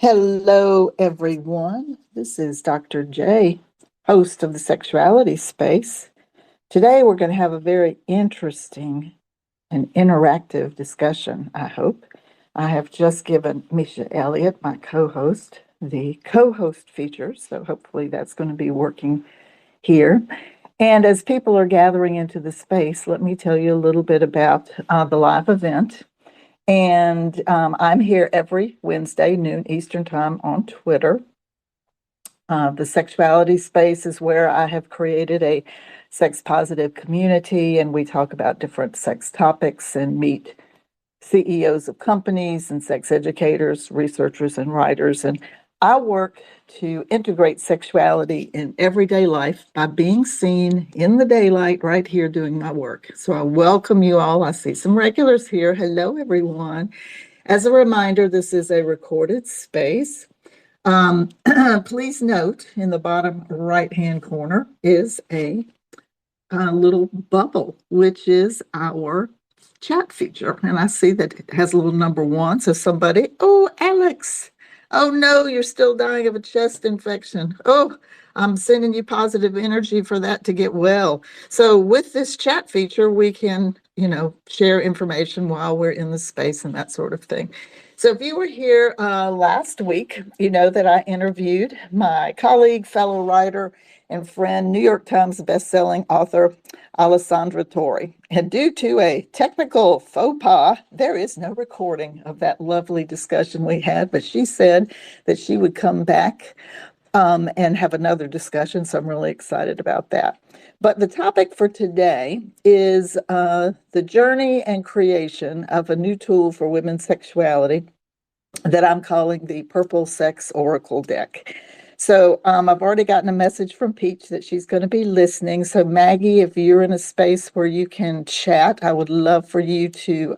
Hello, everyone. This is Dr. J, host of the Sexuality Space. Today, we're going to have a very interesting and interactive discussion, I hope. I have just given Misha Elliott, my co host, the co host feature, so hopefully that's going to be working here. And as people are gathering into the space, let me tell you a little bit about the live event. And I'm here every Wednesday, noon Eastern Time on Twitter. The Sexuality Space is where I have created a sex positive community, and we talk about different sex topics and meet CEOs of companies and sex educators, researchers, and writers. And I work to integrate sexuality in everyday life by being seen in the daylight right here doing my work. So I welcome you all. I see some regulars here. Hello, everyone. As a reminder, this is a recorded space. Please note in the bottom right-hand corner is a little bubble, which is our chat feature. And I see that it has a little number 1. So somebody, oh, Alex, oh no, you're still dying of a chest infection. Oh, I'm sending you positive energy for that to get well. So with this chat feature, we can, share information while we're in the space and that sort of thing. So if you were here last week, you know that I interviewed my colleague, fellow writer, and friend, New York Times bestselling author Alessandra Torre. And due to a technical faux pas, there is no recording of that lovely discussion we had, but she said that she would come back and have another discussion, so I'm really excited about that. But the topic for today is the journey and creation of a new tool for women's sexuality that I'm calling the Purple Sex Oracle Deck. So I've already gotten a message from Peach that she's going to be listening. So Maggie, if you're in a space where you can chat, I would love for you to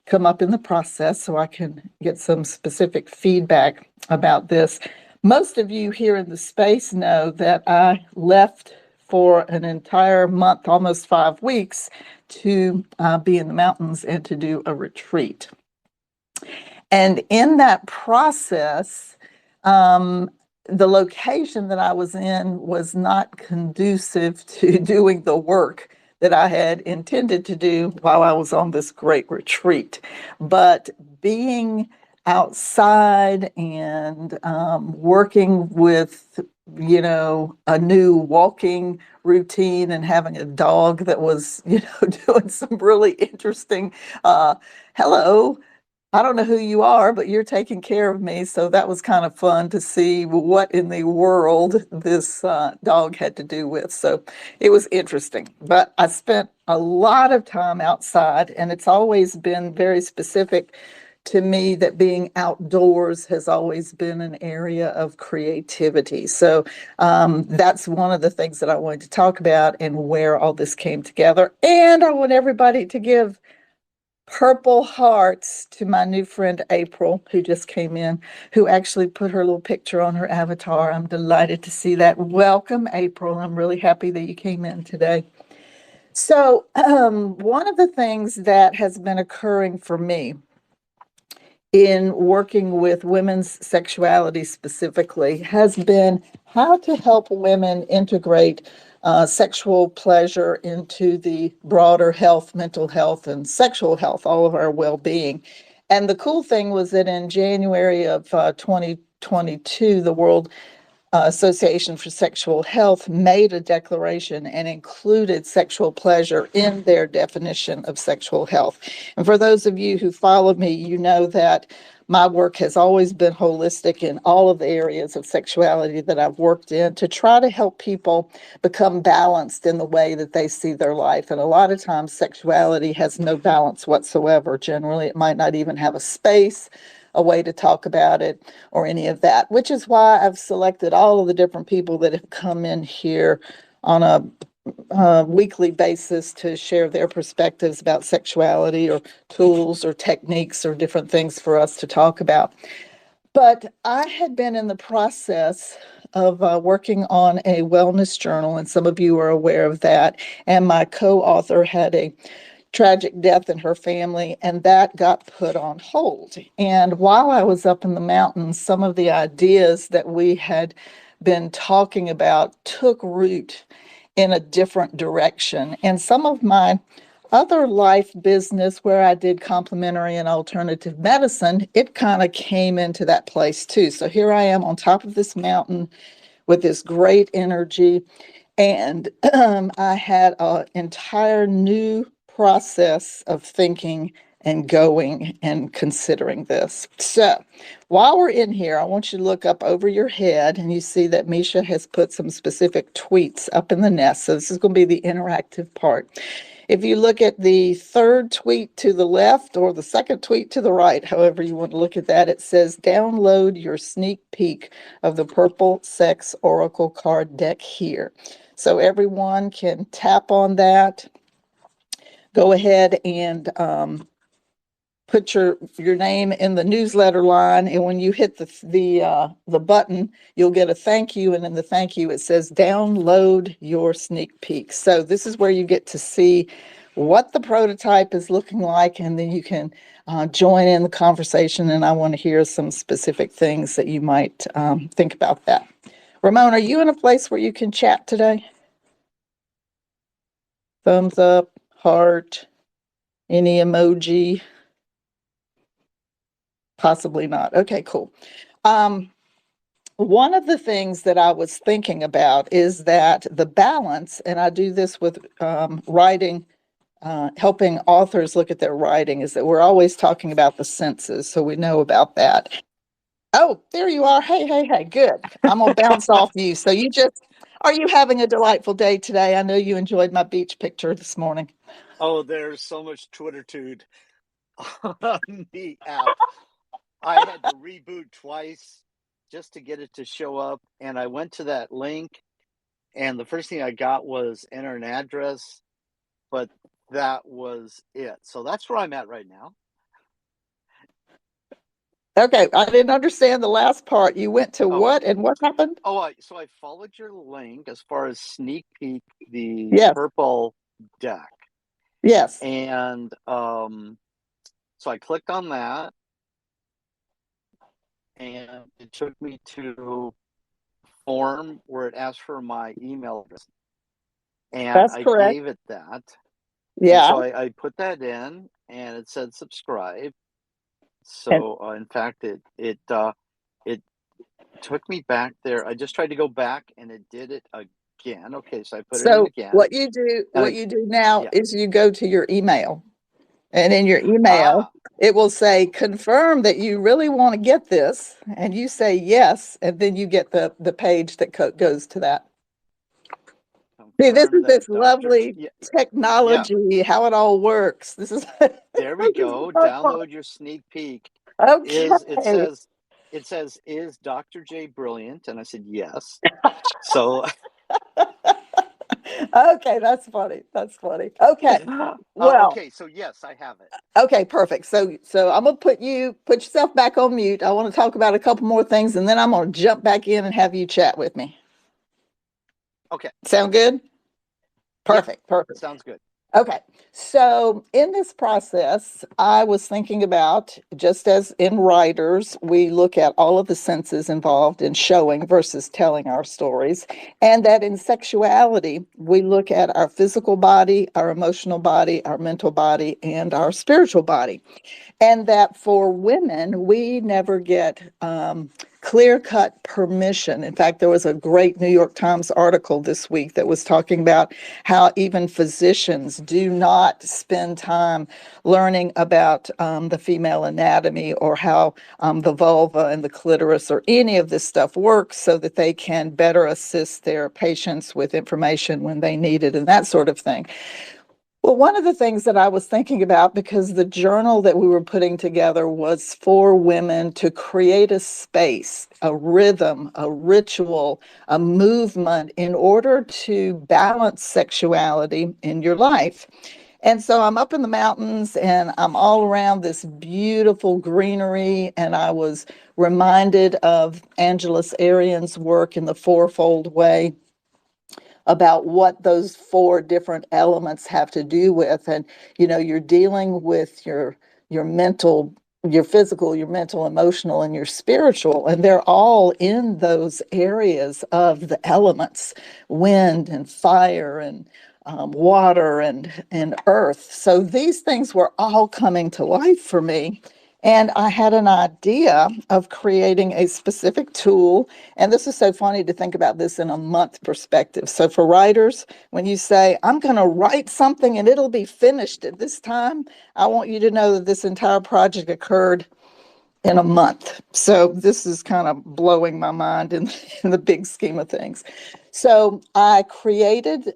come up in the process so I can get some specific feedback about this. Most of you here in the space know that I left for an entire month, almost 5 weeks, to be in the mountains and to do a retreat. And in that process, the location that I was in was not conducive to doing the work that I had intended to do while I was on this great retreat. But being outside and working with, a new walking routine and having a dog that was, doing some really interesting, hello, I don't know who you are, but you're taking care of me. So that was kind of fun to see what in the world this dog had to do with. So it was interesting. But I spent a lot of time outside, and it's always been very specific to me that being outdoors has always been an area of creativity. So that's one of the things that I wanted to talk about and where all this came together. And I want everybody to give purple hearts to my new friend April, who just came in, who actually put her little picture on her avatar. I'm delighted to see that. Welcome, April. I'm really happy that you came in today. So one of the things that has been occurring for me in working with women's sexuality specifically has been how to help women integrate sexual pleasure into the broader health, mental health, and sexual health, all of our well-being. And the cool thing was that in January of 2022, the World Association for Sexual Health made a declaration and included sexual pleasure in their definition of sexual health. And for those of you who follow me, you know that my work has always been holistic in all of the areas of sexuality that I've worked in to try to help people become balanced in the way that they see their life. And a lot of times sexuality has no balance whatsoever. Generally, it might not even have a space, a way to talk about it, or any of that, which is why I've selected all of the different people that have come in here on a weekly basis to share their perspectives about sexuality or tools or techniques or different things for us to talk about. But I had been in the process of working on a wellness journal, and some of you are aware of that. And my co-author had a tragic death in her family, and that got put on hold. And while I was up in the mountains, some of the ideas that we had been talking about took root in a different direction. And some of my other life business where I did complementary and alternative medicine, it kind of came into that place too. So here I am on top of this mountain with this great energy. And I had an entire new process of thinking and going and considering this. So while we're in here, I want you to look up over your head and you see that Misha has put some specific tweets up in the nest. So this is going to be the interactive part. If you look at the third tweet to the left or the second tweet to the right, however you want to look at that, it says download your sneak peek of the Purple Sex Oracle card deck here. So everyone can tap on that. Go ahead and put your name in the newsletter line, and when you hit the button, you'll get a thank you, and in the thank you it says download your sneak peek. So this is where you get to see what the prototype is looking like, and then you can join in the conversation, and I want to hear some specific things that you might think about that. Ramon, are you in a place where you can chat today? Thumbs up, heart, any emoji? Possibly not. Okay, cool. One of the things that I was thinking about is that the balance, and I do this with writing, helping authors look at their writing, is that we're always talking about the senses, so we know about that. Oh, there you are. Hey, hey, hey, good. I'm going to bounce off you. So are you having a delightful day today? I know you enjoyed my beach picture this morning. Oh, there's so much Twittertude on the app. I had to reboot twice just to get it to show up. And I went to that link, and the first thing I got was enter an address, but that was it. So that's where I'm at right now. Okay, I didn't understand the last part. You went to what and what happened? So I followed your link as far as sneak peek the Yes. purple deck. Yes. And so I clicked on that, and it took me to form where it asked for my email address, and That's I correct. gave it that. And Yeah. so I put that in, and it said subscribe. So in fact, it took me back there. I just tried to go back, and it did it again. Okay, so I put it in So again. what you do now is you go to your email, and in your email, it will say confirm that you really want to get this, and you say yes, and then you get the page that goes to that. See, this is this lovely technology, how it all works. This is there we go. Download your sneak peek. Okay. It says, is Dr. J brilliant? And I said, yes. So okay, that's funny. That's funny. Okay. Well, okay, so yes, I have it. okay, perfect. So I'm gonna put yourself back on mute. I want to talk about a couple more things, and then I'm gonna jump back in and have you chat with me. Okay. Sound good? Perfect. Yeah, perfect. Sounds good. Okay. So in this process, I was thinking about, just as in writers, we look at all of the senses involved in showing versus telling our stories, and that in sexuality, we look at our physical body, our emotional body, our mental body, and our spiritual body. And that for women, we never get clear-cut permission. In fact, there was a great New York Times article this week that was talking about how even physicians do not spend time learning about the female anatomy or how the vulva and the clitoris or any of this stuff works, so that they can better assist their patients with information when they need it and that sort of thing. Well, one of the things that I was thinking about, because the journal that we were putting together was for women to create a space, a rhythm, a ritual, a movement in order to balance sexuality in your life. And so I'm up in the mountains and I'm all around this beautiful greenery. And I was reminded of Angeles Arrien's work in the Fourfold Way, about what those four different elements have to do with. And, you're dealing with your mental, your physical, your mental, emotional, and your spiritual. And they're all in those areas of the elements: wind and fire and water and earth. So these things were all coming to life for me. And I had an idea of creating a specific tool. And this is so funny to think about this in a month perspective. So for writers, when you say, I'm going to write something and it'll be finished at this time, I want you to know that this entire project occurred in a month. So this is kind of blowing my mind in the big scheme of things. So I created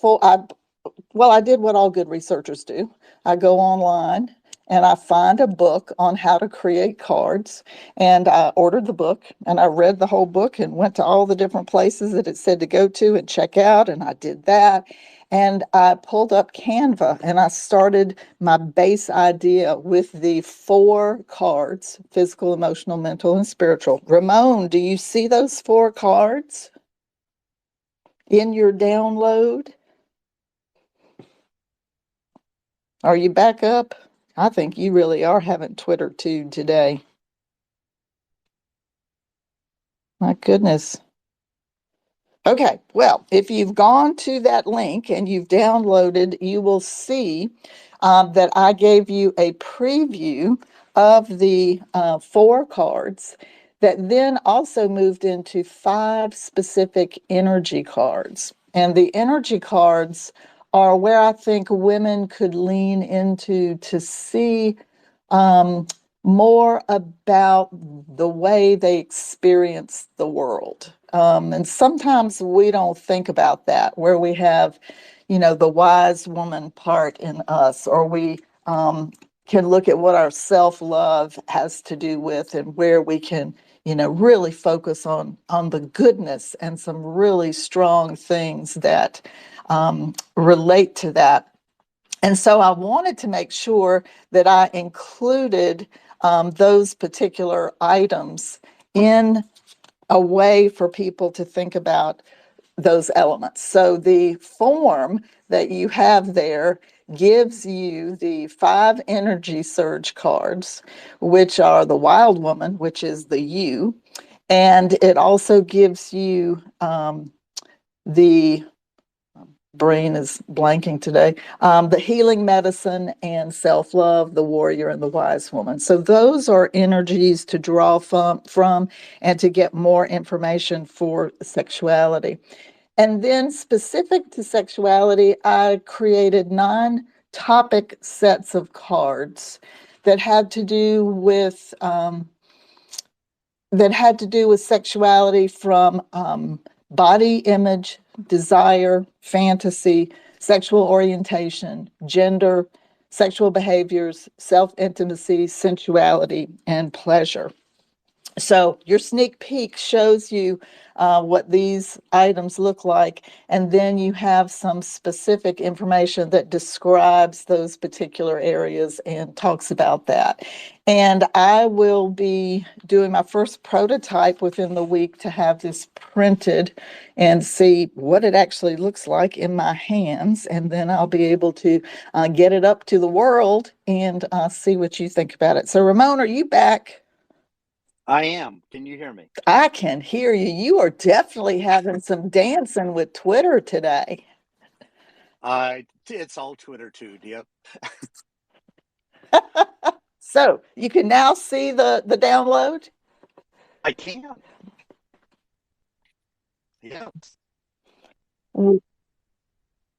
full, I did what all good researchers do. I go online and I find a book on how to create cards. And I ordered the book and I read the whole book and went to all the different places that it said to go to and check out. And I did that. And I pulled up Canva and I started my base idea with the four cards: physical, emotional, mental, and spiritual. Ramon, do you see those four cards in your download? Are you back up? I think you really are having Twitter too today. My goodness. Okay, well, if you've gone to that link and you've downloaded, you will see that I gave you a preview of the four cards that then also moved into 5 specific energy cards. And the energy cards are where I think women could lean into to see um, more about the way they experience the world. And sometimes we don't think about that, where we have, the wise woman part in us, or we can look at what our self-love has to do with, and where we can, really focus on the goodness and some really strong things that relate to that. And so I wanted to make sure that I included those particular items in a way for people to think about those elements. So the form that you have there gives you the 5 energy surge cards, which are the wild woman, which is the you. And it also gives you the brain is blanking today. The healing medicine and self-love, the warrior and the wise woman. So those are energies to draw from and to get more information for sexuality. And then specific to sexuality, I created 9 topic sets of cards that had to do with sexuality, from body image, desire, fantasy, sexual orientation, gender, sexual behaviors, self-intimacy, sensuality, and pleasure. So your sneak peek shows you what these items look like, and then you have some specific information that describes those particular areas and talks about that. And I will be doing my first prototype within the week to have this printed and see what it actually looks like in my hands. And then I'll be able to get it up to the world and see what you think about it. So Ramon, are you back? I am. Can you hear me? I can hear you. You are definitely having some dancing with Twitter today. It's all Twitter too. Yep. So you can now see the download? I can. Yes.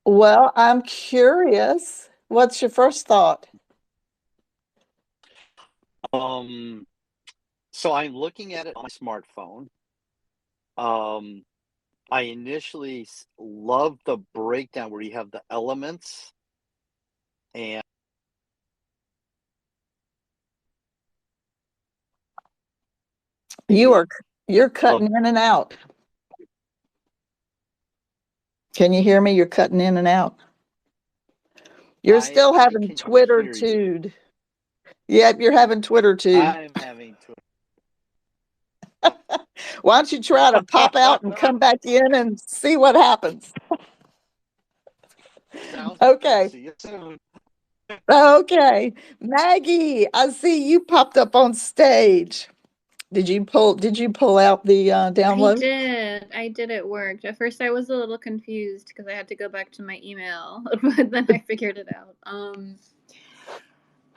Well, I'm curious. What's your first thought? So I'm looking at it on my smartphone. Um, I initially loved the breakdown where you have the elements and You the are you're of cutting in and out. Can you hear me? You're cutting in and out. You're still I having can Twitter hear you. tude. Yep, you're having Twitter tude. I'm having Why don't you try to pop out and come back in and see what happens? Sounds good. Okay. See you soon. Okay. Maggie, I see you popped up on stage. Did you pull out the download? I did. It worked. At first I was a little confused because I had to go back to my email, but then I figured it out.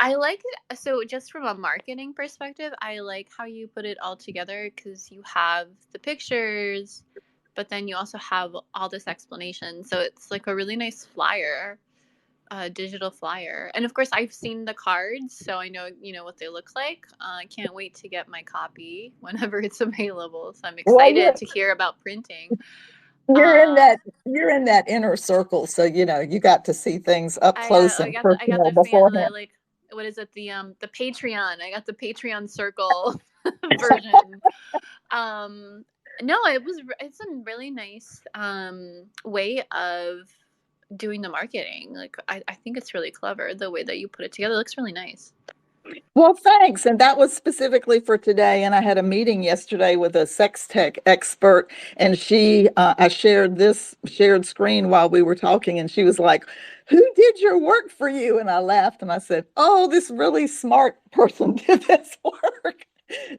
I like it. So just from a marketing perspective, I like how you put it all together because you have the pictures, but then you also have all this explanation. So it's like a really nice flyer, digital flyer. And of course, I've seen the cards, so I know what they look like. I can't wait to get my copy whenever it's available. So I'm Well, excited to hear about printing. you're in Uh, that inner circle, so you got to see things up close I and got personal the fan the beforehand. like what is it, the Patreon. I got the Patreon circle version. Um, no, it's a really nice way of doing the marketing. Like I think it's really clever the way that you put it together. It looks really nice. Well, thanks. And that was specifically for today. And I had a meeting yesterday with a sex tech expert, and I shared this shared screen while we were talking, and she was like, "Who did your work for you?" And I laughed and I said, "Oh, this really smart person did this work."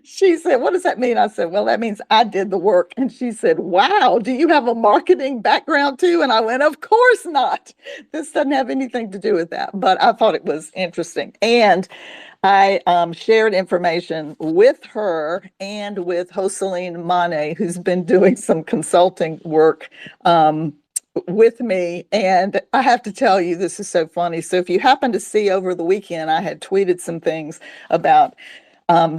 She said, "What does that mean?" I said, "Well, that means I did the work." And she said, "Wow, do you have a marketing background too?" And I went, "Of course not. This doesn't have anything to do with that." But I thought it was interesting. And I shared information with her and with Joseline Mane, who's been doing some consulting work with me. And I have to tell you, this is so funny. So if you happen to see over the weekend, I had tweeted some things about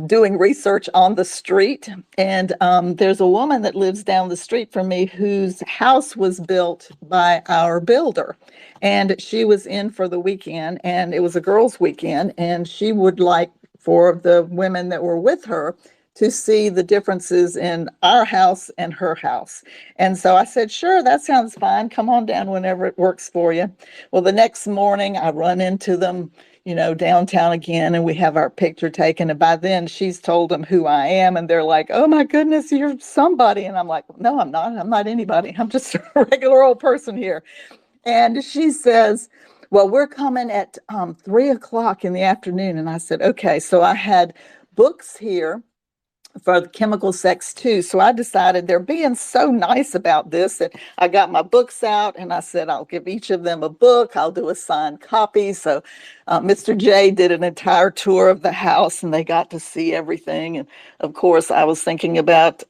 doing research on the street. And there's a woman that lives down the street from me whose house was built by our builder. And she was in for the weekend, and it was a girls' weekend. And she would like for the women that were with her to see the differences in our house and her house. And so I said, "Sure, that sounds fine. Come on down whenever it works for you." Well, the next morning I run into them, downtown again, and we have our picture taken. And by then she's told them who I am, and they're like, "Oh my goodness, you're somebody." And I'm like, "No, I'm not. I'm not anybody. I'm just a regular old person here." And she says, "Well, we're coming at 3 o'clock in the afternoon." And I said, "Okay." So I had books here for the chemical sex too. So I decided they're being so nice about this that I got my books out and I said, I'll give each of them a book. I'll do a signed copy. So Mr. J did an entire tour of the house and they got to see everything. And of course, I was thinking about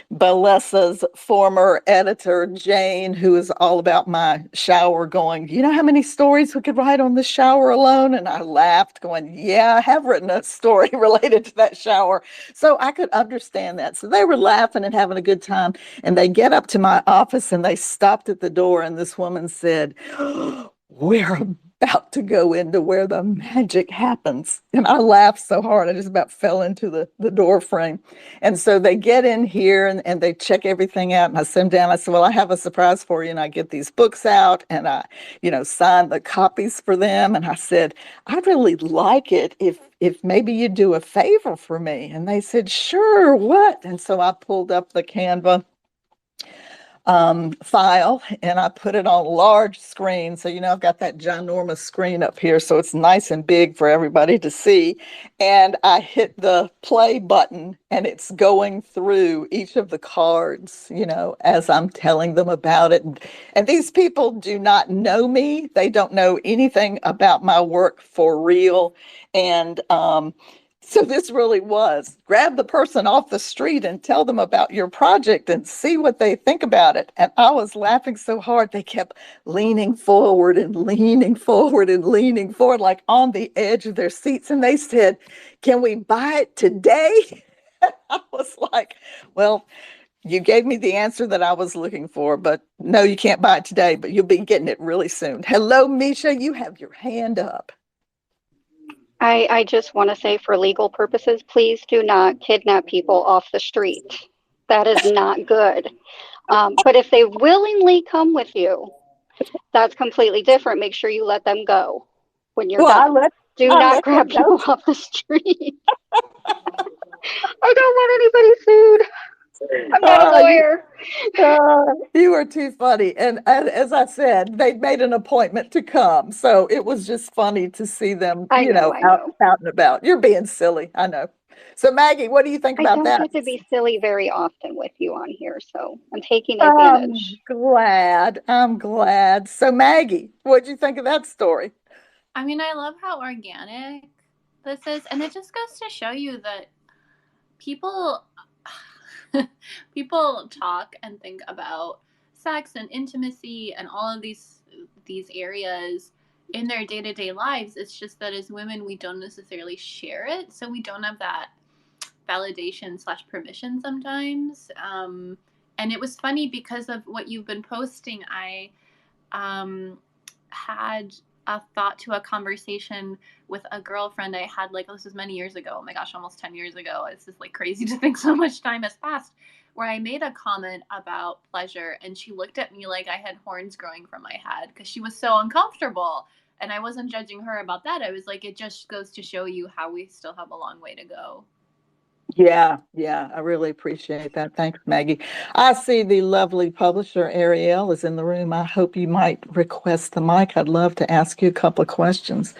Balessa's former editor, Jane, who is all about my shower, going, "You know how many stories we could write on the shower alone?" And I laughed, going, "Yeah, I have written a story related to that shower." So I could understand that. So they were laughing and having a good time. And they get up to my office and they stopped at the door. And this woman said, "We're about to go into where the magic happens." And I laughed so hard, I just about fell into the door frame. And so they get in here and they check everything out. And I sit them down. I said, "Well, I have a surprise for you." And I get these books out and I, sign the copies for them. And I said, "I'd really like it if maybe you'd do a favor for me." And they said, "Sure, what?" And so I pulled up the Canva file and I put it on a large screen. So, I've got that ginormous screen up here. So it's nice and big for everybody to see. And I hit the play button and it's going through each of the cards, as I'm telling them about it. And these people do not know me. They don't know anything about my work for real. And, so this really was grab the person off the street and tell them about your project and see what they think about it. And I was laughing so hard, they kept leaning forward and leaning forward and leaning forward, like on the edge of their seats. And they said, "Can we buy it today?" I was like, "Well, you gave me the answer that I was looking for, but no, you can't buy it today, but you'll be getting it really soon." Hello, Misha, you have your hand up. I just want to say for legal purposes, please do not kidnap people off the street. That is not good. But if they willingly come with you, that's completely different. Make sure you let them go when you're Well, I done. let Do I not let grab them know. people off the street. I don't want anybody sued. I'm not a Oh, lawyer. You were too funny. And as I said, they'd made an appointment to come. So it was just funny to see them, I know, I out, know. out and about. You're being silly. I know. So Maggie, what do you think I about don't that? get to be silly very often with you on here, so I'm taking I'm advantage. glad. I'm glad. So Maggie, what'd you think of that story? I mean, I love how organic this is, and it just goes to show you that people people talk and think about sex and intimacy and all of these areas in their day-to-day lives. It's just that as women we don't necessarily share it, so we don't have that validation slash permission sometimes. And it was funny because of what you've been posting. I had a thought to a conversation with a girlfriend I had, like, this was many years ago. Oh my gosh, almost 10 years ago. It's just like crazy to think so much time has passed. Where I made a comment about pleasure, and she looked at me like I had horns growing from my head because she was so uncomfortable. And I wasn't judging her about that. I was like, it just goes to show you how we still have a long way to go. Yeah, yeah, I really appreciate that. Thanks, Maggie. I see the lovely publisher Ariel is in the room. I hope you might request the mic. I'd love to ask you a couple of questions.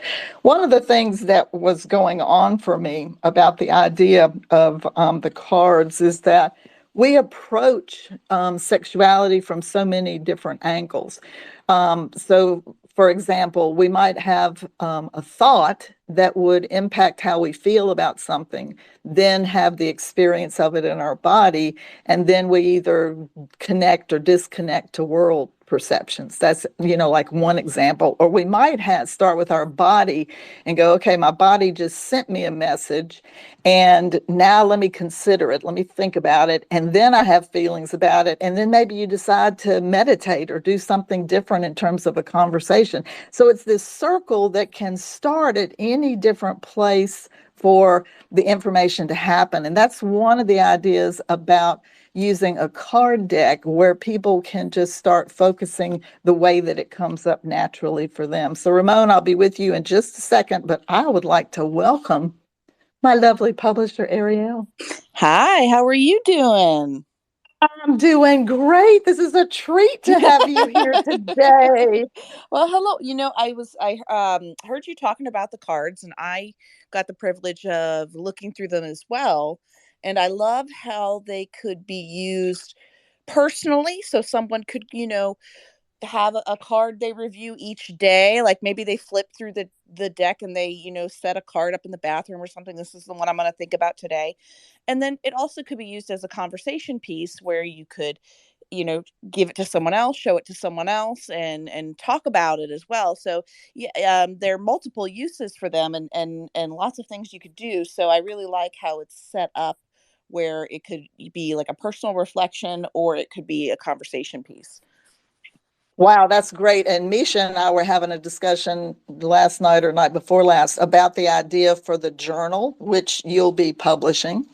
One of the things that was going on for me about the idea of the cards is that we approach sexuality from so many different angles. So, for example, we might have a thought that would impact how we feel about something, then have the experience of it in our body, and then we either connect or disconnect to world perceptions. That's, like one example. Or we might start with our body and go, okay, my body just sent me a message, and now let me consider it. Let me think about it. And then I have feelings about it. And then maybe you decide to meditate or do something different in terms of a conversation. So it's this circle that can start at any different place for the information to happen. And that's one of the ideas about using a card deck, where people can just start focusing the way that it comes up naturally for them. So Ramon, I'll be with you in just a second, but I would like to welcome my lovely publisher, Ariel. Hi, how are you doing? I'm doing great. This is a treat to have you here today. Well, hello. I heard you talking about the cards, and I got the privilege of looking through them as well. And I love how they could be used personally. So someone could, have a card they review each day. Like maybe they flip through the deck and they, set a card up in the bathroom or something. This is the one I'm going to think about today. And then it also could be used as a conversation piece where you could, give it to someone else, show it to someone else, and talk about it as well. So yeah, there are multiple uses for them, and lots of things you could do. So I really like how it's set up, where it could be like a personal reflection or it could be a conversation piece. Wow, that's great. And Misha and I were having a discussion last night or night before last about the idea for the journal, which you'll be publishing,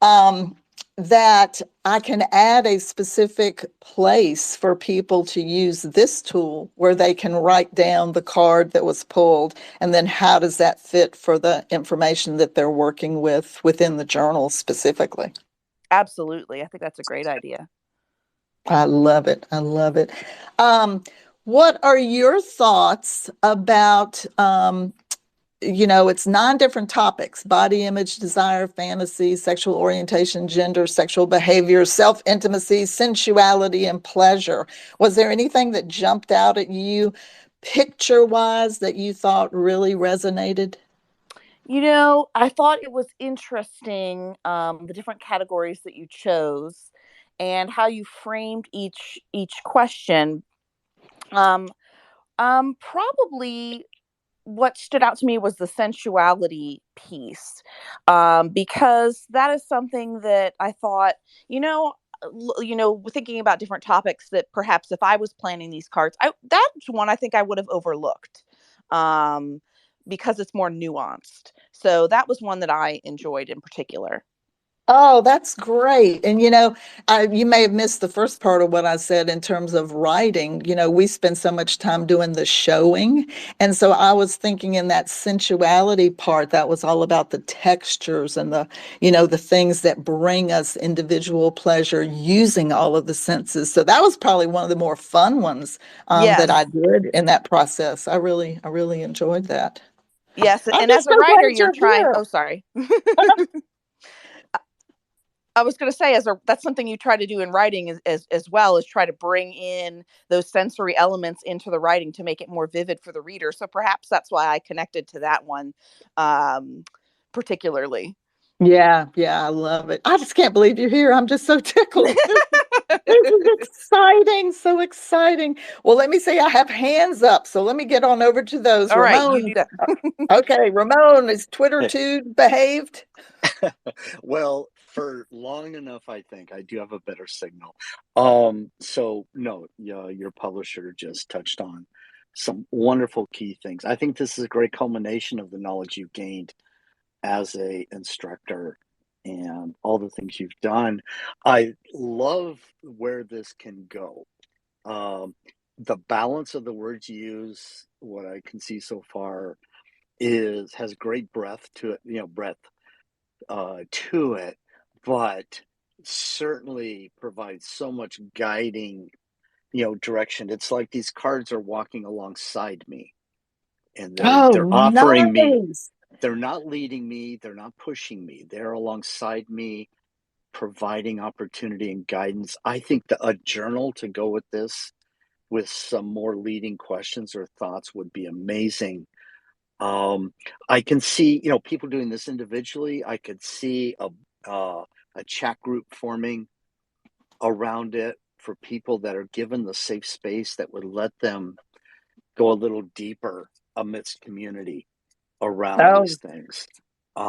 um, that I can add a specific place for people to use this tool where they can write down the card that was pulled, and then how does that fit for the information that they're working with within the journal specifically. Absolutely. I think that's a great idea. I love it. I love it. Um, what are your thoughts about, it's 9 different topics: body image, desire, fantasy, sexual orientation, gender, sexual behavior, self intimacy, sensuality, and pleasure. Was there anything that jumped out at you picture wise that you thought really resonated? I thought it was interesting, the different categories that you chose and how you framed each question. Um, Probably what stood out to me was the sensuality piece, because that is something that I thought, thinking about different topics that perhaps if I was planning these cards, that's one I think I would have overlooked, um, because it's more nuanced. So that was one that I enjoyed in particular. Oh, that's great. And you may have missed the first part of what I said in terms of writing. We spend so much time doing the showing. And so I was thinking in that sensuality part, that was all about the textures and the things that bring us individual pleasure using all of the senses. So that was probably one of the more fun ones that I Yes. did in that process. I really enjoyed that. Yes. I'm And as just a so writer, glad you're you're trying, here. oh, sorry. I was going to say, that's something you try to do in writing as well, is try to bring in those sensory elements into the writing to make it more vivid for the reader. So perhaps that's why I connected to that one particularly. Yeah, I love it. I just can't believe you're here. I'm just so tickled. This is exciting, so exciting. Well, let me say I have hands up, so let me get on over to those. All right, you Ramon. do that. Okay, Ramon, is Twitter too behaved? Well, for long enough, I think I do have a better signal. So no, yeah, your publisher just touched on some wonderful key things. I think this is a great culmination of the knowledge you've gained as a instructor and all the things you've done. I love where this can go. Um, the balance of the words you use, what I can see so far, has great breadth to it. Breadth to it, but certainly provides so much guiding, direction. It's like these cards are walking alongside me, and Oh, they're offering me. nice. They're not leading me. They're not pushing me. They're alongside me, providing opportunity and guidance. I think that a journal to go with this, with some more leading questions or thoughts, would be amazing. I can see, people doing this individually. I could see a chat group forming around it for people that are given the safe space that would let them go a little deeper amidst community around Oh, these things.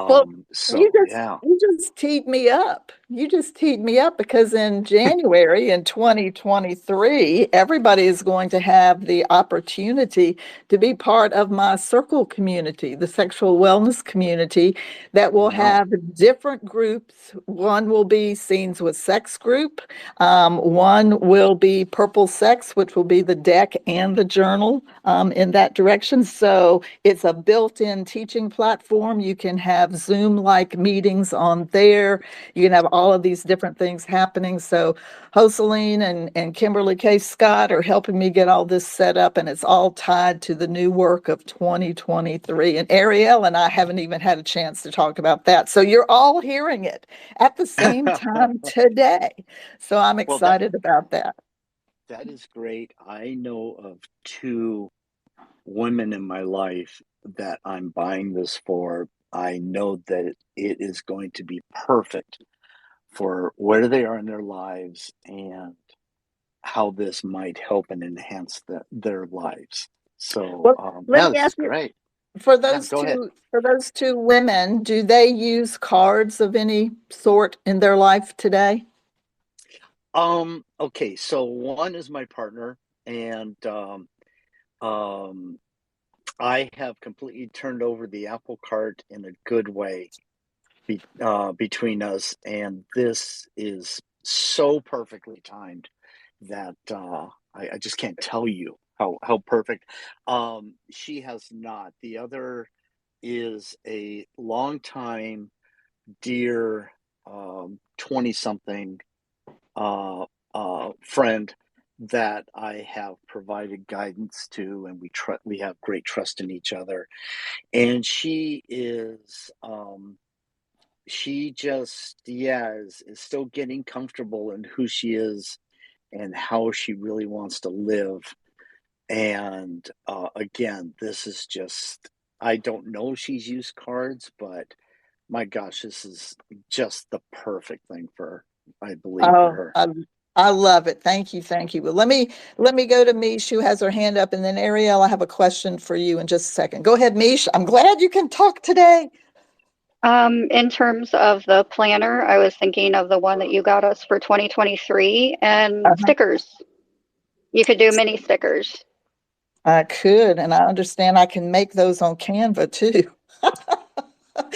well, you So just yeah. you just teed me up. You just teed me up because in January in 2023, everybody is going to have the opportunity to be part of my circle community, the sexual wellness community that will Wow. have different groups. One will be Scenes with Sex group. One will be Purple Sex, which will be the deck and the journal in that direction. So it's a built-in teaching platform. You can have Zoom-like meetings on there. You can have all of these different things happening. So Joseline and Kimberly K. Scott are helping me get all this set up, and it's all tied to the new work of 2023. And Ariel and I haven't even had a chance to talk about that. So you're all hearing it at the same time today. So I'm Well, that excited about that. that is great. I know of two women in my life that I'm buying this for. I know that it is going to be perfect for where they are in their lives and how this might help and enhance their lives. So, Well, let yeah, me this is ask you, great. for Yeah, those go ahead. two women, do they use cards of any sort in their life today? Okay, so one is my partner, and um, I have completely turned over the apple cart in a good way between us, and this is so perfectly timed that I just can't tell you how perfect. She has not. The other is a longtime dear 20 something friend that I have provided guidance to, and we have great trust in each other. And she just, yeah, is still getting comfortable in who she is and how she really wants to live. And again, this is just, I don't know if she's used cards, but my gosh, this is just the perfect thing for her, I believe, for Oh, her. I love it. Thank you, thank you. Well, let me go to Mish, who has her hand up, and then Ariel, I have a question for you in just a second. Go ahead, Mish. I'm glad you can talk today. In terms of the planner, I was thinking of the one that you got us for 2023 and Uh-huh. stickers. You could do mini stickers. I could, and I understand I can make those on Canva too.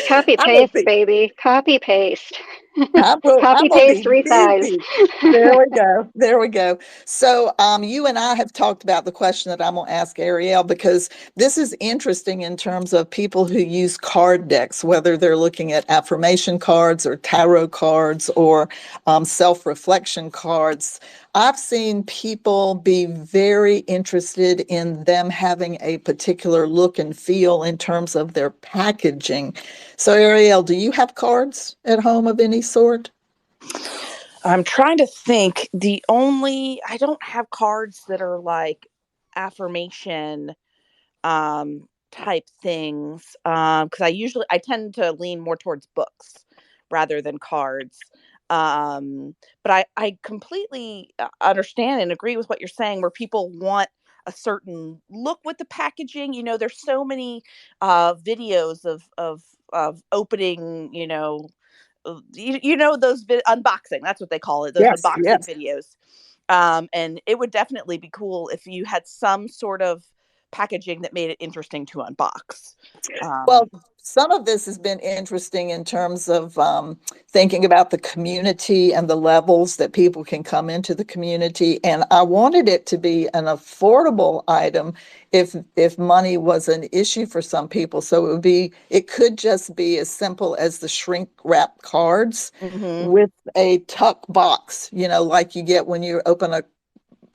Copy I would paste, be. baby. Copy paste. Copy I'm gonna paste be resize. busy. There we go. There we go. So, you and I have talked about the question that I'm gonna ask Ariel, because this is interesting in terms of people who use card decks, whether they're looking at affirmation cards or tarot cards or self-reflection cards. I've seen people be very interested in them having a particular look and feel in terms of their packaging. So, Ariel, do you have cards at home of any sort? I'm trying to think. I don't have cards that are like affirmation type things, because I tend to lean more towards books rather than cards. But I completely understand and agree with what you're saying, where people want a certain look with the packaging. There's so many videos of opening, those unboxing, that's what they call it, those Yes, unboxing yes. videos. And it would definitely be cool if you had some sort of packaging that made it interesting to unbox. Well, some of this has been interesting in terms of thinking about the community and the levels that people can come into the community. And I wanted it to be an affordable item if money was an issue for some people. So it could just be as simple as the shrink wrap cards Mm-hmm. with a tuck box, like you get when you open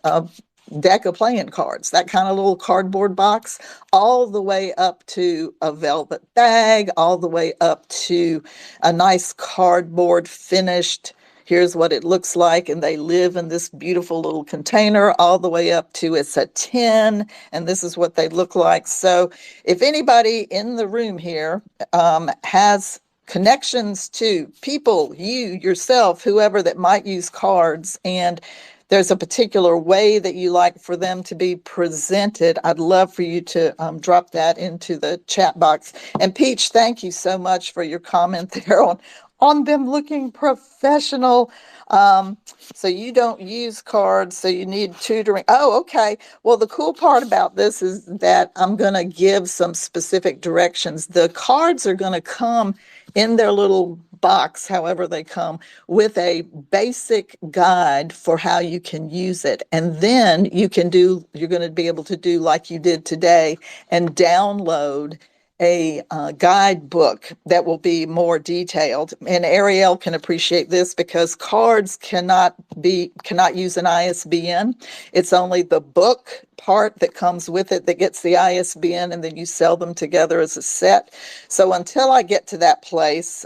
a deck of playing cards, that kind of little cardboard box, all the way up to a velvet bag, all the way up to a nice cardboard finished. Here's what it looks like, and they live in this beautiful little container, all the way up to it's a tin, and this is what they look like. So, if anybody in the room here has connections to people, you yourself, whoever that might use cards, and there's a particular way that you like for them to be presented, I'd love for you to drop that into the chat box. And Peach, thank you so much for your comment there on them looking professional. So you don't use cards, so you need tutoring. Oh, okay. Well, the cool part about this is that I'm going to give some specific directions. The cards are going to come in their little box, however they come, with a basic guide for how you can use it. And then you're going to be able to do like you did today and download a guidebook that will be more detailed. And Ariel can appreciate this because cards cannot use an ISBN. It's only the book part that comes with it that gets the ISBN, and then you sell them together as a set. So until I get to that place,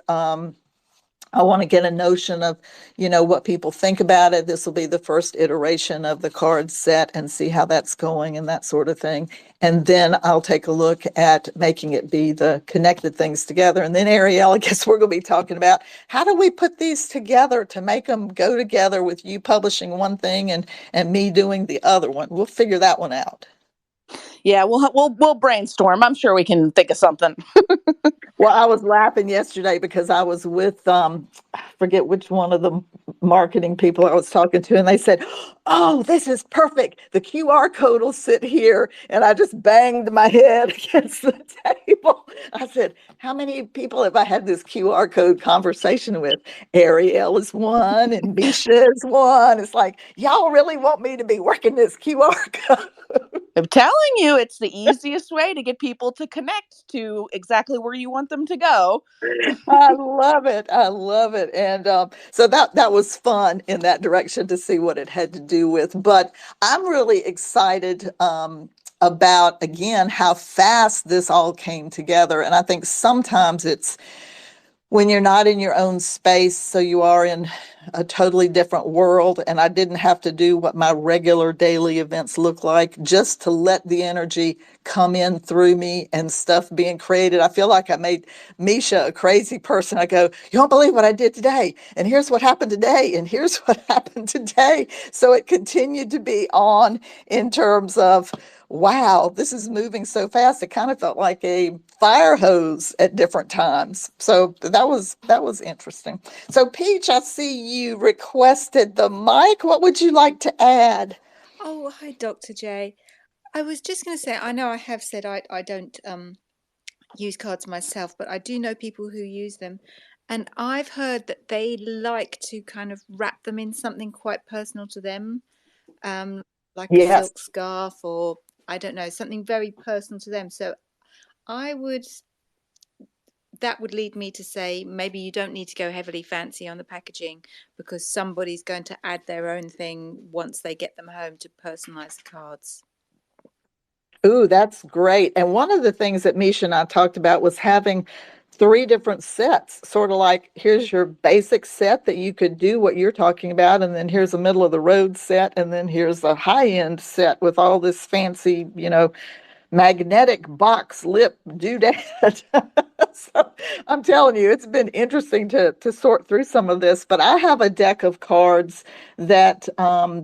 I want to get a notion of, what people think about it. This will be the first iteration of the card set and see how that's going and that sort of thing. And then I'll take a look at making it be the connected things together. And then Ariel, I guess we're going to be talking about how do we put these together to make them go together with you publishing one thing and me doing the other one. We'll figure that one out. Yeah, we'll brainstorm. I'm sure we can think of something. Well, I was laughing yesterday because I was with I forget which one of the marketing people I was talking to, and they said, "Oh, this is perfect. The QR code will sit here." And I just banged my head against the table. I said, "How many people have I had this QR code conversation with? Ariel is one, and Misha is one. It's like, y'all really want me to be working this QR code?" I'm telling you, it's the easiest way to get people to connect to exactly where you want them to go. I love it. I love it. And so that was fun in that direction to see what it had to do with. But I'm really excited about, again, how fast this all came together. And I think sometimes it's when you're not in your own space, so you are in a totally different world. And I didn't have to do what my regular daily events look like just to let the energy come in through me and stuff being created. I feel like I made Misha a crazy person. I go, "You don't believe what I did today. And here's what happened today. And here's what happened today." So it continued to be on in terms of, wow, this is moving so fast. It kind of felt like a fire hose at different times. So that was interesting. So Peach, I see you requested the mic. What would you like to add? Oh, hi, Dr. J. I was just going to say, I know I have said I don't use cards myself, but I do know people who use them. And I've heard that they like to kind of wrap them in something quite personal to them, like a Yes. silk scarf, or I don't know, something very personal to them. So that would lead me to say maybe you don't need to go heavily fancy on the packaging, because somebody's going to add their own thing once they get them home to personalize the cards. Ooh, that's great. And one of the things that Misha and I talked about was having 3 different sets, sort of like here's your basic set that you could do what you're talking about, and then here's a middle of the road set, and then here's a high end set with all this fancy, magnetic box lip doodad. So I'm telling you, it's been interesting to sort through some of this. But I have a deck of cards that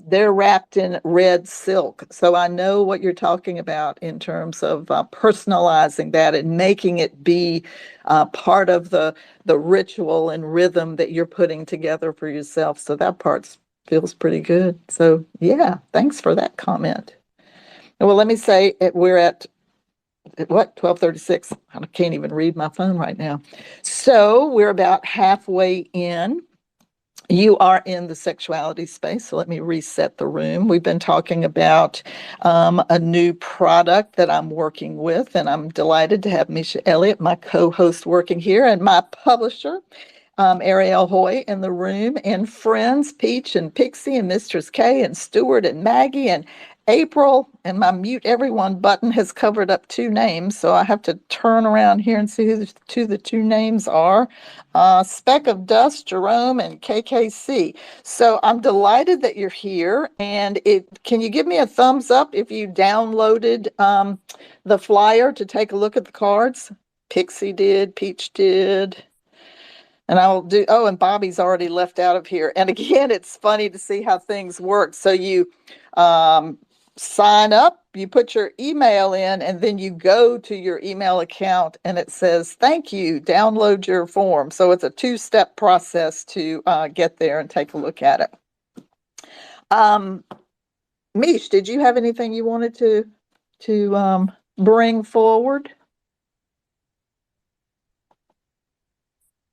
they're wrapped in red silk, so I know what you're talking about in terms of personalizing that and making it be part of the ritual and rhythm that you're putting together for yourself. So that part feels pretty good. So yeah, thanks for that comment. Well, let me say we're at what, 12:36. I can't even read my phone right now. So we're about halfway in. You are in the sexuality space, so let me reset the room. We've been talking about a new product that I'm working with, and I'm delighted to have Misha Elliott, my co-host, working here, and my publisher, Ariel Hoy, in the room, and friends Peach and Pixie and Mistress K and Stuart and Maggie and April. And my mute everyone button has covered up 2 names, so I have to turn around here and see who the 2 names are. Speck of Dust, Jerome, and KKC. So I'm delighted that you're here. And can you give me a thumbs up if you downloaded the flyer to take a look at the cards? Pixie did, Peach did. And I'll do, oh, and Bobby's already left out of here. And again, it's funny to see how things work. So you sign up, you put your email in, and then you go to your email account and it says, thank you, download your form. So it's a 2-step process to get there and take a look at it. Mish, did you have anything you wanted to bring forward?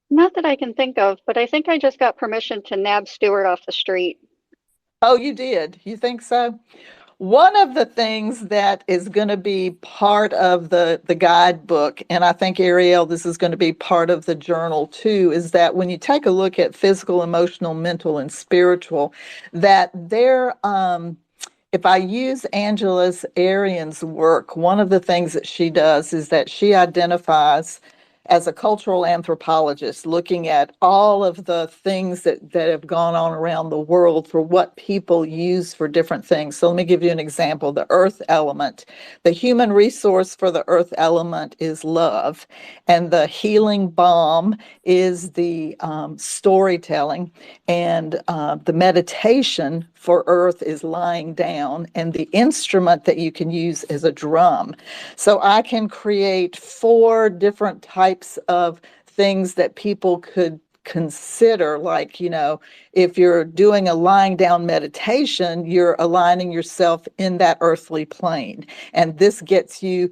Not that I can think of, but I think I just got permission to nab Stewart off the street. Oh, you did? You think so? One of the things that is going to be part of the guidebook, and I think, Ariel, this is going to be part of the journal too, is that when you take a look at physical, emotional, mental, and spiritual, that if I use Angela's Arian's work, one of the things that she does is that she identifies as a cultural anthropologist, looking at all of the things that have gone on around the world for what people use for different things. So let me give you an example. The earth element. The human resource for the earth element is love. And the healing balm is the storytelling. And the meditation for earth is lying down. And the instrument that you can use is a drum. So I can create 4 different types of things that people could consider, like, if you're doing a lying down meditation, you're aligning yourself in that earthly plane. And this gets you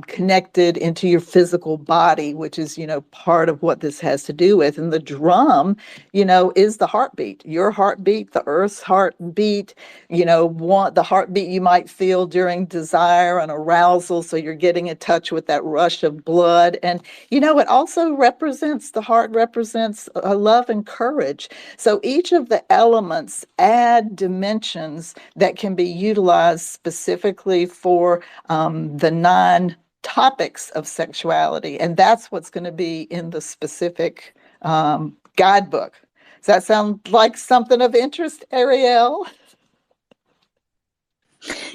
connected into your physical body, which is, part of what this has to do with. And the drum, is the heartbeat, your heartbeat, the earth's heartbeat, the heartbeat you might feel during desire and arousal. So you're getting in touch with that rush of blood. And, it also the heart represents love and courage. So each of the elements add dimensions that can be utilized specifically for the 9 topics of sexuality. And that's what's going to be in the specific guidebook. Does that sound like something of interest, Ariel?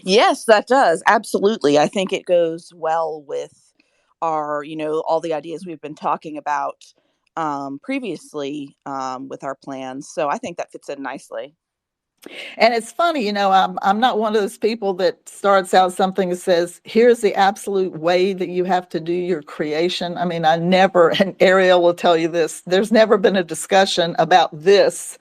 Yes, that does. Absolutely. I think it goes well with our, all the ideas we've been talking about previously with our plans. So I think that fits in nicely. And it's funny, I'm not one of those people that starts out something that says, here's the absolute way that you have to do your creation. I mean, and Ariel will tell you this, there's never been a discussion about this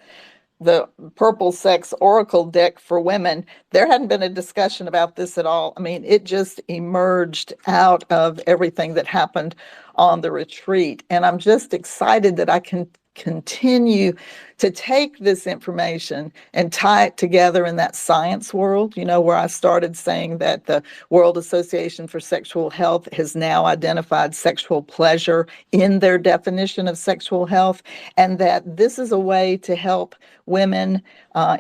the Purple Sex Oracle deck for women, there hadn't been a discussion about this at all. I mean, it just emerged out of everything that happened on the retreat. And I'm just excited that I can continue to take this information and tie it together in that science world, where I started saying that the World Association for Sexual Health has now identified sexual pleasure in their definition of sexual health, and that this is a way to help women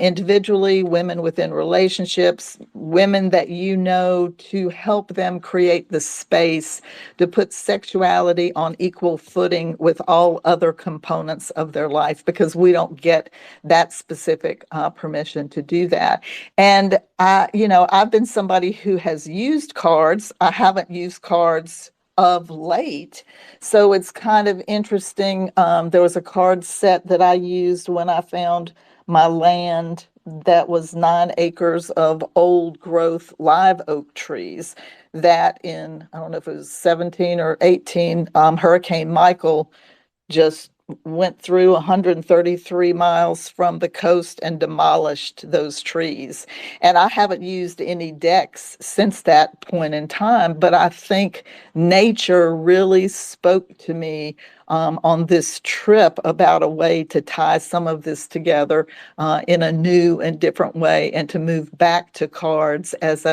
individually, women within relationships, women that to help them create the space to put sexuality on equal footing with all other components of their life, because we don't get that specific permission to do that. And I've been somebody who has used cards. I haven't used cards of late. So it's kind of interesting. There was a card set that I used when I found my land that was 9 acres of old growth live oak trees that in, I don't know if it was 17 or 18, Hurricane Michael just went through 133 miles from the coast and demolished those trees. And I haven't used any decks since that point in time, but I think nature really spoke to me on this trip about a way to tie some of this together in a new and different way, and to move back to cards as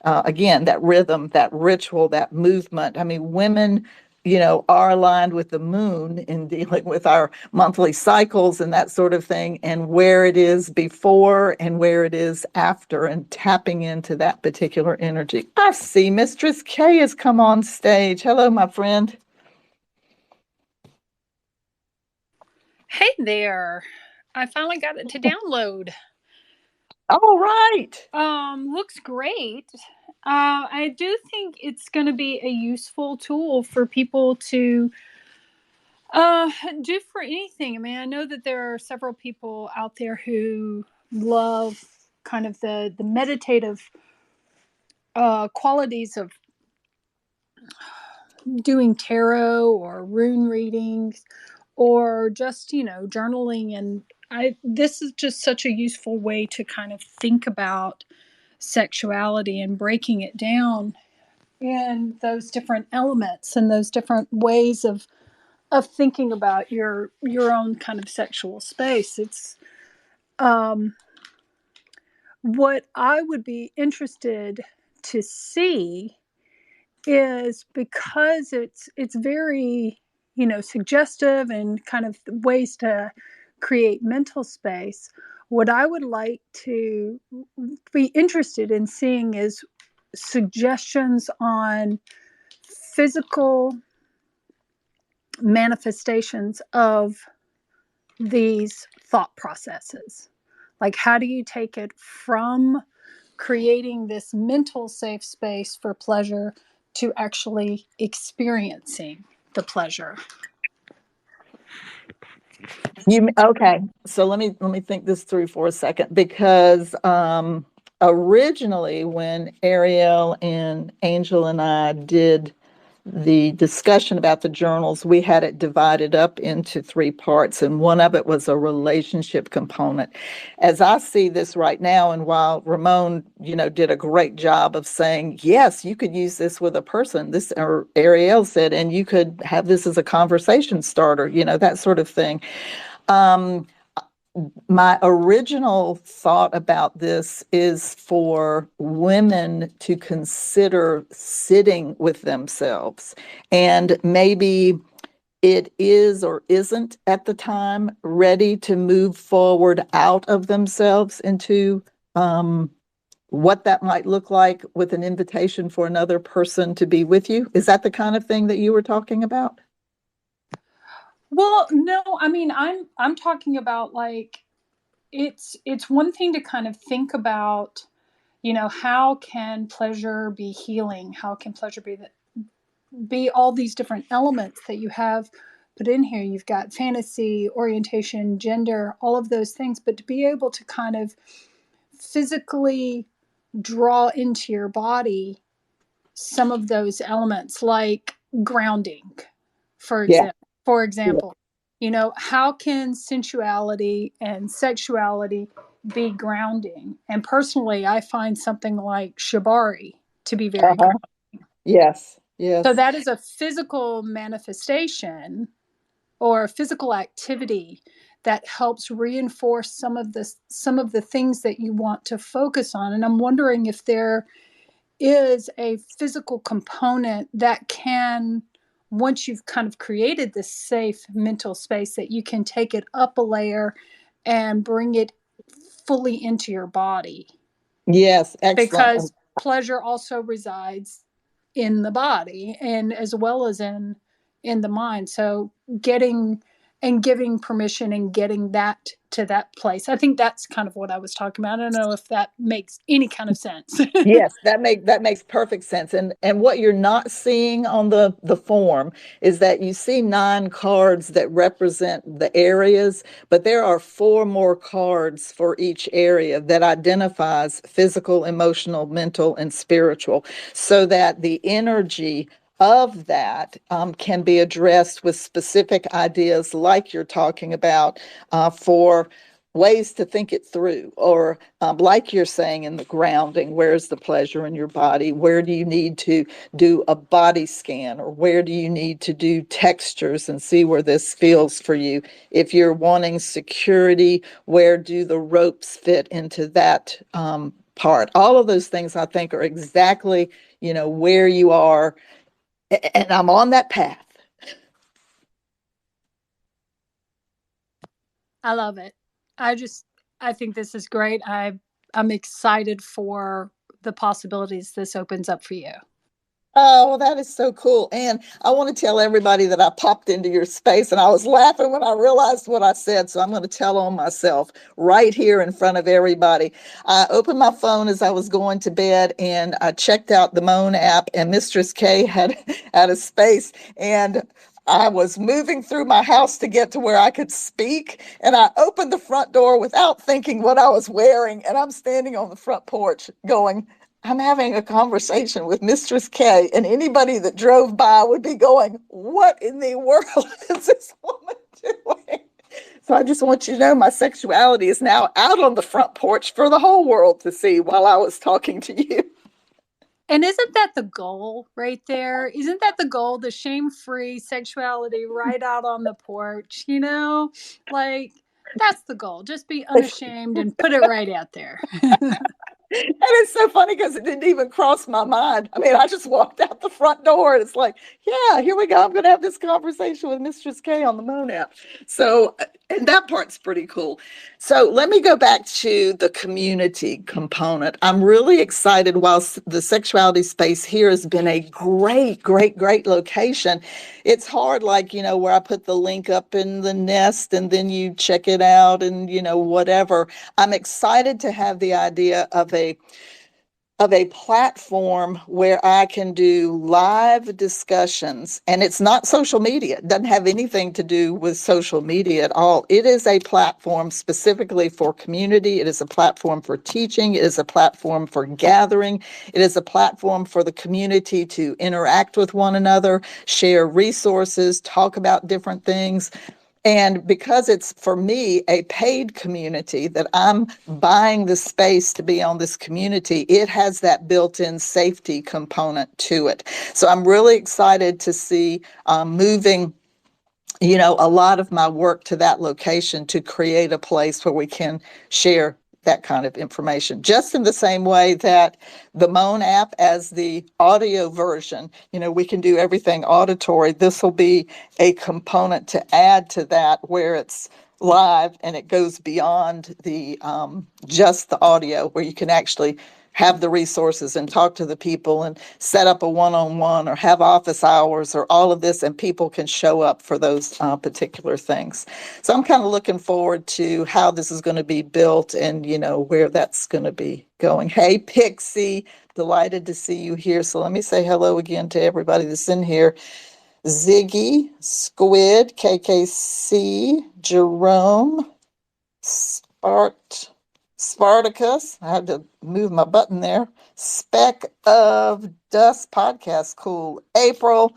again, that rhythm, that ritual, that movement. I mean, women are aligned with the moon in dealing with our monthly cycles and that sort of thing, and where it is before and where it is after, and tapping into that particular energy. I see Mistress K has come on stage. Hello, my friend. Hey there. I finally got it to download. All right. Looks great. I do think it's going to be a useful tool for people to do for anything. I mean, I know that there are several people out there who love kind of the meditative qualities of doing tarot or rune readings, or just journaling. And this is just such a useful way to kind of think about sexuality and breaking it down in those different elements and those different ways of thinking about your own kind of sexual space. It's what I would be interested to see is, because it's very suggestive and kind of ways to create mental space. What I would like to be interested in seeing is suggestions on physical manifestations of these thought processes. Like, how do you take it from creating this mental safe space for pleasure to actually experiencing the pleasure? Okay, so let me think this through for a second, because originally when Ariel and Angel and I did the discussion about the journals, we had it divided up into 3 parts, and one of it was a relationship component. As I see this right now, and while Ramon, did a great job of saying, yes, you could use this with a person, this, or Ariel said, and you could have this as a conversation starter, that sort of thing. My original thought about this is for women to consider sitting with themselves, and maybe it is or isn't at the time ready to move forward out of themselves into what that might look like, with an invitation for another person to be with you. Is that the kind of thing that you were talking about? Well, no, I mean, I'm talking about, like, it's one thing to kind of think about, how can pleasure be healing? How can pleasure be all these different elements that you have put in here? You've got fantasy, orientation, gender, all of those things, but to be able to kind of physically draw into your body some of those elements, like grounding, for Yeah. example. how can sensuality and sexuality be grounding? And personally, I find something like shibari to be very Uh-huh. grounding. Yes. So Yes. that is a physical manifestation or a physical activity that helps reinforce some of the things that you want to focus on. And I'm wondering if there is a physical component that can, once you've kind of created this safe mental space, that you can take it up a layer and bring it fully into your body, Yes. Excellent. because pleasure also resides in the body and as well as in the mind. So getting and giving permission and getting that to that place, I think that's kind of what I was talking about. I don't know if that makes any kind of sense. Yes, that makes perfect sense. And what you're not seeing on the form is that you see 9 cards that represent the areas, but there are 4 more cards for each area that identifies physical, emotional, mental, and spiritual, so that the energy of that can be addressed with specific ideas like you're talking about, for ways to think it through, or like you're saying, in the grounding, where's the pleasure in your body? Where do you need to do a body scan, or where do you need to do textures and see where this feels for you? If you're wanting security, where do the ropes fit into that part? All of those things, I think, are exactly, where you are, and I'm on that path. I love it. I think this is great. I'm excited for the possibilities this opens up for you. Oh, well, that is so cool. And I want to tell everybody that I popped into your space and I was laughing when I realized what I said. So I'm going to tell on myself right here in front of everybody. I opened my phone as I was going to bed and I checked out the Moan app, and Mistress K had a space, and I was moving through my house to get to where I could speak. And I opened the front door without thinking what I was wearing. And I'm standing on the front porch going, I'm having a conversation with Mistress K, and anybody that drove by would be going, what in the world is this woman doing? So I just want you to know my sexuality is now out on the front porch for the whole world to see while I was talking to you. And isn't that the goal right there? Isn't that the goal? The shame-free sexuality right out on the porch, Like, that's the goal. Just be unashamed and put it right out there. And it's so funny because it didn't even cross my mind. I mean, I just walked out the front door and it's like, yeah, here we go. I'm going to have this conversation with Mistress K on the Moan app. So, and that part's pretty cool. So let me go back to the community component. I'm really excited. Whilst the sexuality space here has been a great, great, great location, it's hard, like, where I put the link up in the nest and then you check it out and, whatever. I'm excited to have the idea of a platform where I can do live discussions, and it's not social media. It doesn't have anything to do with social media at all. It is a platform specifically for community. It is a platform for teaching. It is a platform for gathering. It is a platform for the community to interact with one another, share resources, talk about different things. And because it's, for me, a paid community, that I'm buying the space to be on this community, it has that built-in safety component to it. So I'm really excited to see moving a lot of my work to that location to create a place where we can share that kind of information. Just in the same way that the Moan app, as the audio version, we can do everything auditory. This will be a component to add to that, where it's live and it goes beyond the just the audio, where you can actually have the resources and talk to the people and set up a one-on-one or have office hours or all of this, and people can show up for those particular things. So I'm kind of looking forward to how this is going to be built and, where that's going to be going. Hey, Pixie, delighted to see you here. So let me say hello again to everybody that's in here. Ziggy, Squid, KKC, Jerome, Spartacus. I had to move my button there. Speck of Dust podcast. Cool. April,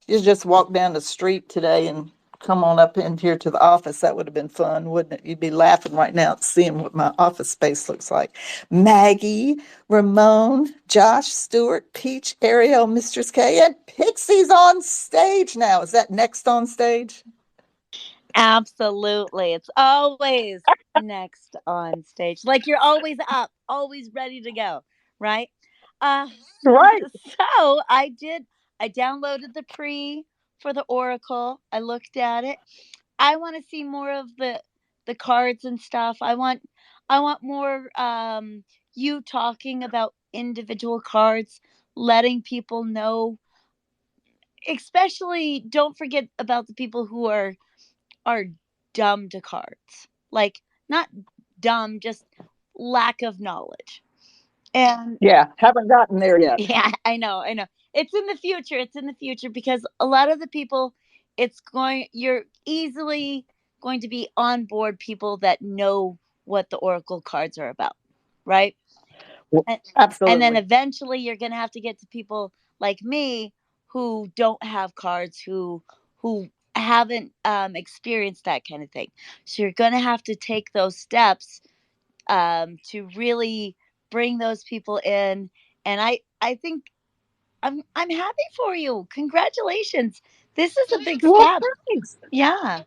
you just walked down the street today and come on up in here to the office. That would have been fun, wouldn't it? You'd be laughing right now seeing what my office space looks like. Maggie, Ramon, Josh, Stewart, Peach, Ariel, Mistress K, and Pixie's on stage now. Is that next on stage? Absolutely. It's always next on stage. Like you're always up, always ready to go, right? Uh Right. so I downloaded the pre for the Oracle. I looked at it. I want to see more of the cards and stuff. I want more you talking about individual cards, letting people know, especially don't forget about the people who are dumb to cards. Like not dumb, just lack of knowledge. And Yeah, haven't gotten there yet. yeah, I know. It's in the future. It's in the future because a lot of the people you're easily going to be on board people that know what the oracle cards are about, right? And, and then Absolutely. eventually you're going to have to get to people like me who don't have cards, who haven't experienced that kind of thing. So you're going to have to take those steps to really bring those people in. And I think I'm happy for you. Congratulations. This is a big Well, step. thanks. Yeah.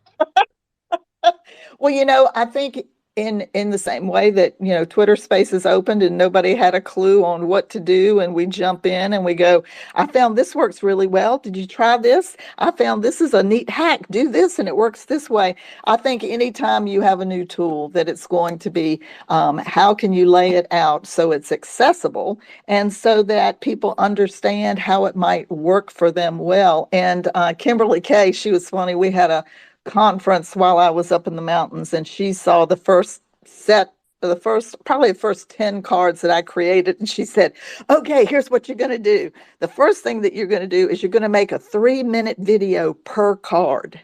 Well, I think in the same way that, Twitter Spaces opened and nobody had a clue on what to do, and we jump in and we go, I found this works really well. Did you try this? I found this is a neat hack. Do this and it works this way. I think anytime you have a new tool, that it's going to be how can you lay it out so it's accessible and so that people understand how it might work for them well. And Kimberly Kay, she was funny. We had a conference while I was up in the mountains, and she saw the first set, probably the first 10 cards that I created. And she said, okay, here's what you're going to do. The first thing that you're going to do is you're going to make a 3-minute video per card.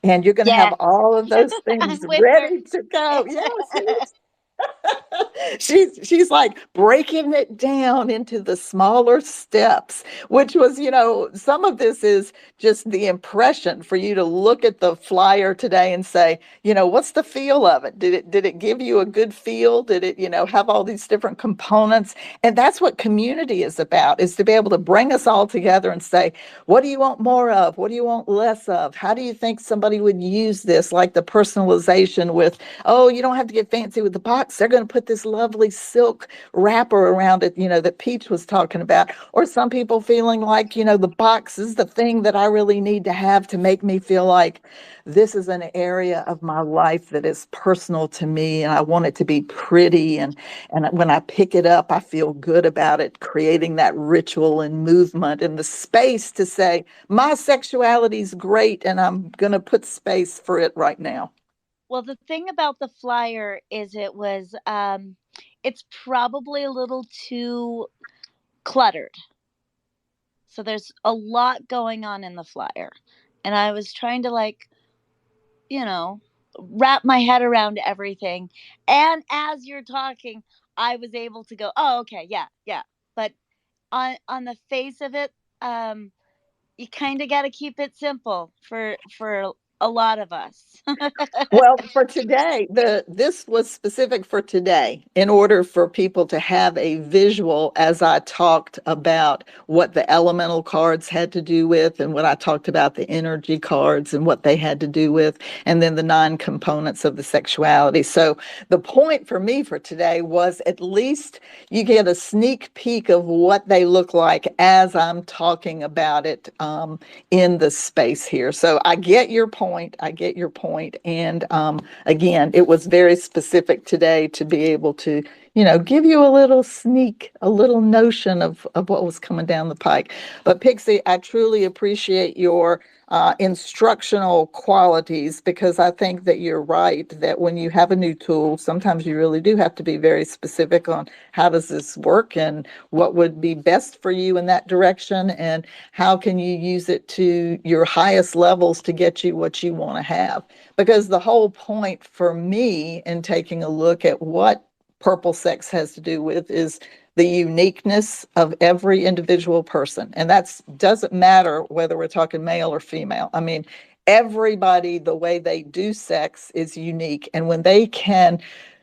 And you're going to have Yeah. all of those I'm things with her. ready to go. Yes. She's like breaking it down into the smaller steps, which was, some of this is just the impression for you to look at the flyer today and say, what's the feel of it? Did it give you a good feel? Did it, have all these different components? And that's what community is about, is to be able to bring us all together and say, what do you want more of? What do you want less of? How do you think somebody would use this? Like the personalization with, oh, you don't have to get fancy with the box. They're going to put this lovely silk wrapper around it, that Peach was talking about. Or some people feeling like, the box is the thing that I really need to have to make me feel like this is an area of my life that is personal to me, and I want it to be pretty. And when I pick it up, I feel good about it, creating that ritual and movement and the space to say, my sexuality is great, and I'm going to put space for it right now. Well, the thing about the flyer is it's probably a little too cluttered. So there's a lot going on in the flyer. And I was trying to you know, wrap my head around everything. And as you're talking, I was able to go, oh, okay, yeah, yeah. But on the face of it, you kind of got to keep it simple for a lot of us. Well, for today, this was specific for today in order for people to have a visual as I talked about what the elemental cards had to do with, and what I talked about the energy cards and what they had to do with, and then the 9 components of the sexuality. So the point for me for today was at least you get a sneak peek of what they look like as I'm talking about it in the space here. So I get your point. And again, it was very specific today to be able to, give you a little sneak, a little notion of what was coming down the pike. But Pixie, I truly appreciate your instructional qualities, because I think that you're right, that when you have a new tool, sometimes you really do have to be very specific on how does this work and what would be best for you in that direction, and how can you use it to your highest levels to get you what you want to have. Because the whole point for me in taking a look at what purple sex has to do with is the uniqueness of every individual person. And that doesn't matter whether we're talking male or female. I mean, everybody, the way they do sex is unique. And when they can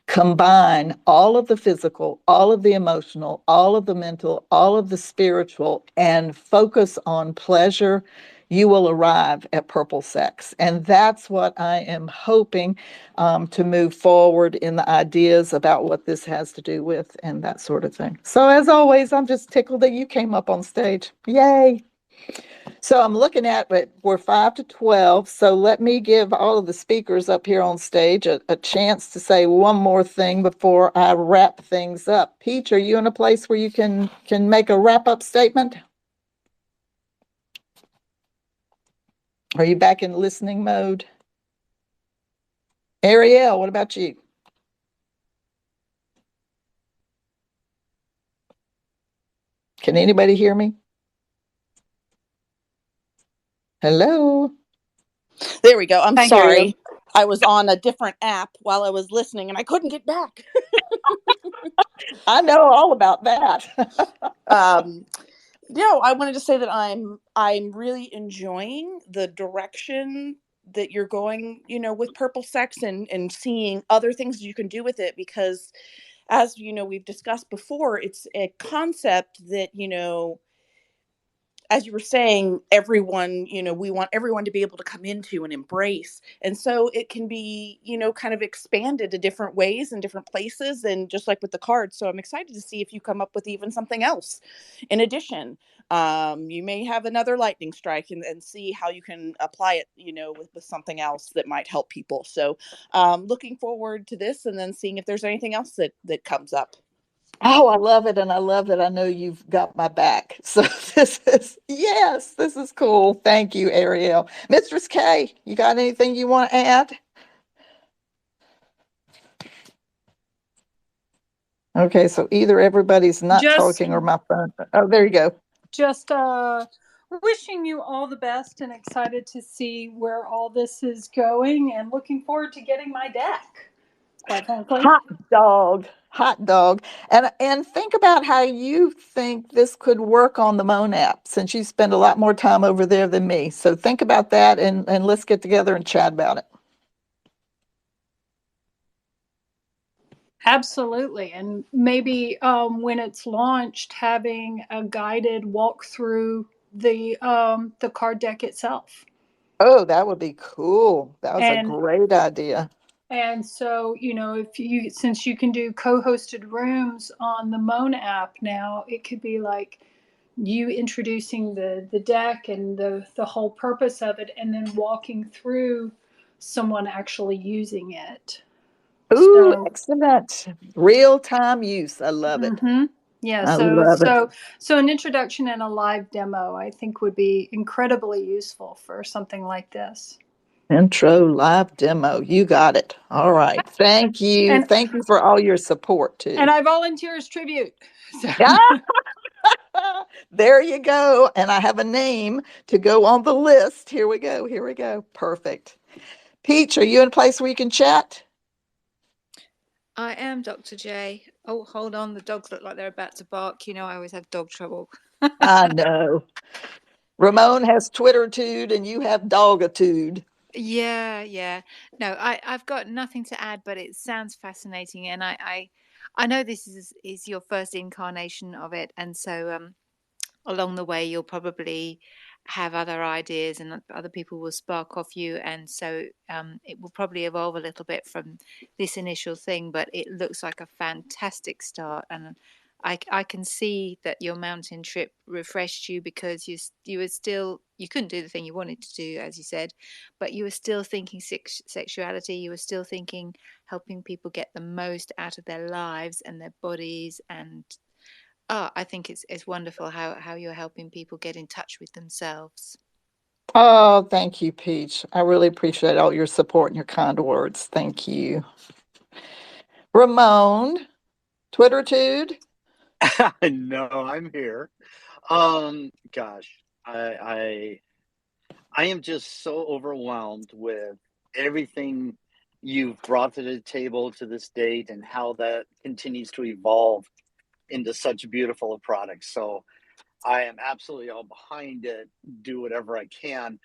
combine all of the physical, all of the emotional, all of the mental, all of the spiritual, and focus on pleasure, you will arrive at purple sex. And that's what I am hoping to move forward in the ideas about what this has to do with and that sort of thing. So as always, I'm just tickled that you came up on stage. Yay. So I'm looking at it, we're 5 to 12. So let me give all of the speakers up here on stage a chance to say one more thing before I wrap things up. Peach, are you in a place where you can make a wrap-up statement? Are you back in listening mode? Ariel, what about you? Can anybody hear me? Hello? There we go. I'm I hear you. sorry. I was on a different app while I was listening and I couldn't get back. I know all about that. No, I wanted to say that I'm really enjoying the direction that you're going, with purple sex and seeing other things you can do with it, because as we've discussed before, it's a concept that, as you were saying, everyone, we want everyone to be able to come into and embrace. And so it can be, kind of expanded to different ways and different places, and just like with the cards. So I'm excited to see if you come up with even something else in addition. You may have another lightning strike and see how you can apply it, with something else that might help people. So looking forward to this, and then seeing if there's anything else that comes up. Oh, I love it. And I love that I know you've got my back. So this is cool. Thank you, Ariel. Mistress K, you got anything you want to add? Okay, so either everybody's not talking or my phone. Oh, there you go. Just wishing you all the best and excited to see where all this is going and looking forward to getting my deck, quite frankly. Hot dog. And think about how you think this could work on the Moan app, since you spend a lot more time over there than me. So think about that, and let's get together and chat about it. Absolutely. And maybe when it's launched, having a guided walk through the card deck itself. Oh, that would be cool. That was a great idea. And so, since you can do co-hosted rooms on the Moan app now, it could be like you introducing the deck and the whole purpose of it, and then walking through someone actually using it. Ooh, excellent. Real-time use. I love it. Mm-hmm. Yeah, I love it. So an introduction and a live demo, I think, would be incredibly useful for something like this. Intro live demo. You got it. All right. Thank you. Thank you for all your support too. And I volunteer as tribute. So. There you go. And I have a name to go on the list. Here we go. Here we go. Perfect. Peach, are you in a place where you can chat? I am, Dr. J. Oh, hold on. The dogs look like they're about to bark. I always have dog trouble. I know. Ramon has Twittertude and you have Dogitude. Yeah. No, I've got nothing to add, but it sounds fascinating, and I know this is your first incarnation of it, and so along the way you'll probably have other ideas and other people will spark off you, and so it will probably evolve a little bit from this initial thing, but it looks like a fantastic start. And I can see that your mountain trip refreshed you, because you couldn't do the thing you wanted to do, as you said, but you were still thinking sexuality. You were still thinking helping people get the most out of their lives and their bodies. And I think it's wonderful how you're helping people get in touch with themselves. Oh, thank you, Peach. I really appreciate all your support and your kind words. Thank you. Ramon, Twittertude? No, I'm here. Gosh, I am just so overwhelmed with everything you've brought to the table to this date, and how that continues to evolve into such beautiful products. So I am absolutely all behind it. Do whatever I can.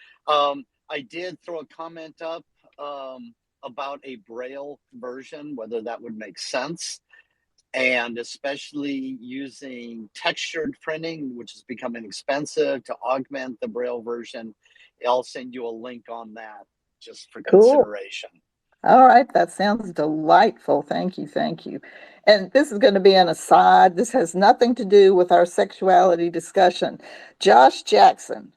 I did throw a comment up about a Braille version, whether that would make sense, and especially using textured printing, which is becoming expensive, to augment the Braille version. I'll send you a link on that just for Cool. consideration. All right, that sounds delightful. Thank you, thank you. And this is going to be an aside. This has nothing to do with our sexuality discussion. Josh Jackson,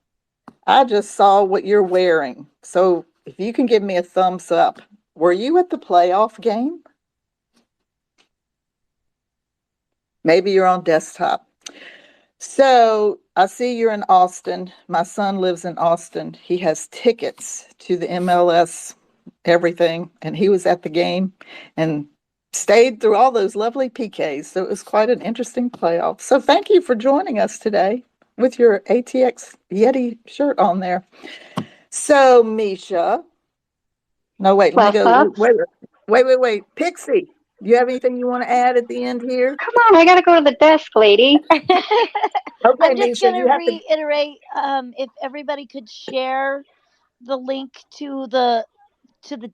I just saw what you're wearing. So if you can give me a thumbs up, were you at the playoff game? Maybe you're on desktop. So I see you're in Austin. My son lives in Austin. He has tickets to the MLS, everything, and he was at the game and stayed through all those lovely PKs. So it was quite an interesting playoff. So thank you for joining us today with your ATX Yeti shirt on there. So Misha, no, wait, let me Last go. thoughts? Wait. Pixie, do you have anything you want to add at the end here? Come on, I got to go to the desk, lady. Okay, I'm just Misha, going you to have to. reiterate if everybody could share the link to the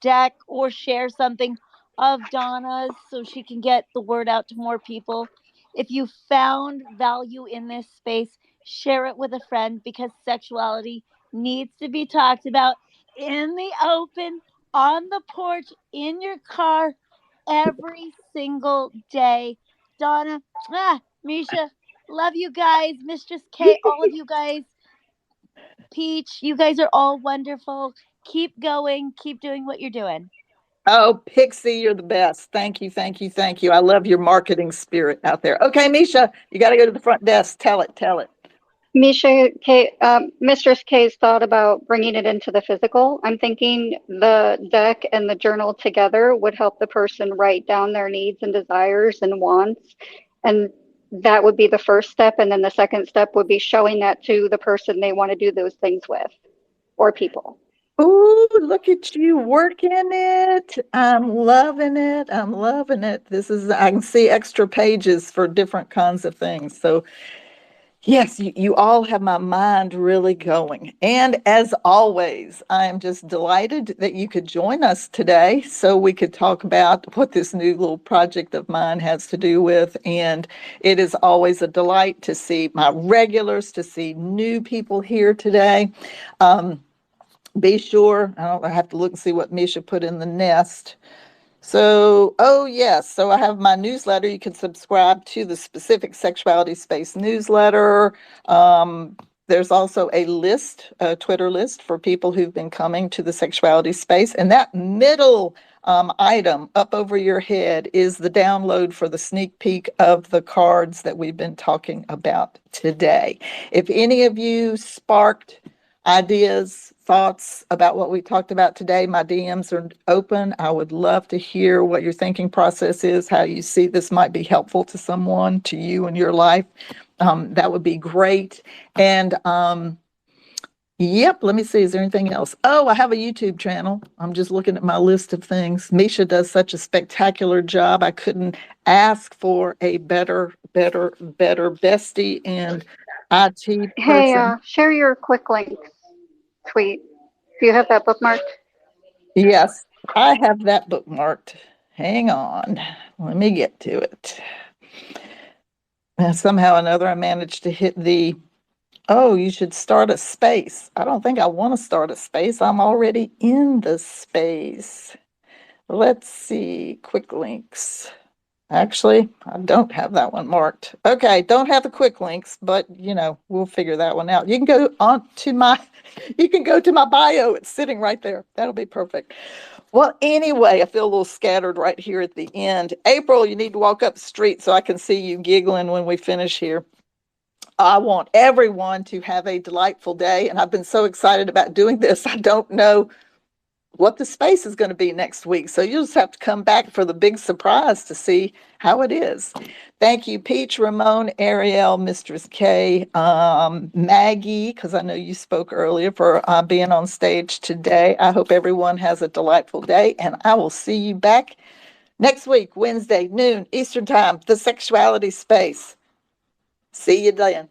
deck or share something of Donna's so she can get the word out to more people. If you found value in this space, share it with a friend because sexuality needs to be talked about in the open, on the porch, in your car, every single day. Donna, Misha, love you guys. Mistress K, all of you guys. Peach, you guys are all wonderful. Keep going. Keep doing what you're doing. Oh, Pixie, you're the best. Thank you, thank you, thank you. I love your marketing spirit out there. Okay, Misha, you got to go to the front desk. Tell it, tell it. Misha K, Mistress K's thought about bringing it into the physical. I'm thinking the deck and the journal together would help the person write down their needs and desires and wants. And that would be the first step. And then the second step would be showing that to the person they want to do those things with or people. Ooh, look at you working it. I'm loving it. I'm loving it. I can see extra pages for different kinds of things. So, yes, you all have my mind really going. And as always, I am just delighted that you could join us today so we could talk about what this new little project of mine has to do with. And it is always a delight to see my regulars, to see new people here today. Be sure, I have to look and see what Misha put in the nest. So, oh yes, so I have my newsletter. You can subscribe to the specific Sexuality Space newsletter. There's also a Twitter list for people who've been coming to the Sexuality Space. And that middle item up over your head is the download for the sneak peek of the cards that we've been talking about today. If any of you sparked ideas, thoughts about what we talked about today, my DMs are open. I would love to hear what your thinking process is, how you see this might be helpful to someone, to you in your life. That would be great. And yep, let me see. Is there anything else? Oh, I have a YouTube channel. I'm just looking at my list of things. Misha does such a spectacular job. I couldn't ask for a better bestie and IT Hey, person. share your quick links tweet. Do you have that bookmarked? Yes, I have that bookmarked. Hang on. Let me get to it. Somehow or another, I managed to hit oh, you should start a space. I don't think I want to start a space. I'm already in the space. Let's see. Quick links. Actually, I don't have that one marked. Okay, don't have the quick links, but we'll figure that one out. You can go you can go to my bio. It's sitting right there. That'll be perfect. Well, anyway, I feel a little scattered right here at the end. April, you need to walk up the street so I can see you giggling when we finish here. I want everyone to have a delightful day, and I've been so excited about doing this. I don't know what the space is going to be next week. So you'll just have to come back for the big surprise to see how it is. Thank you, Peach, Ramon, Ariel, Mistress K, Maggie, because I know you spoke earlier, for being on stage today. I hope everyone has a delightful day, and I will see you back next week, Wednesday, noon, Eastern Time, the Sexuality Space. See you then.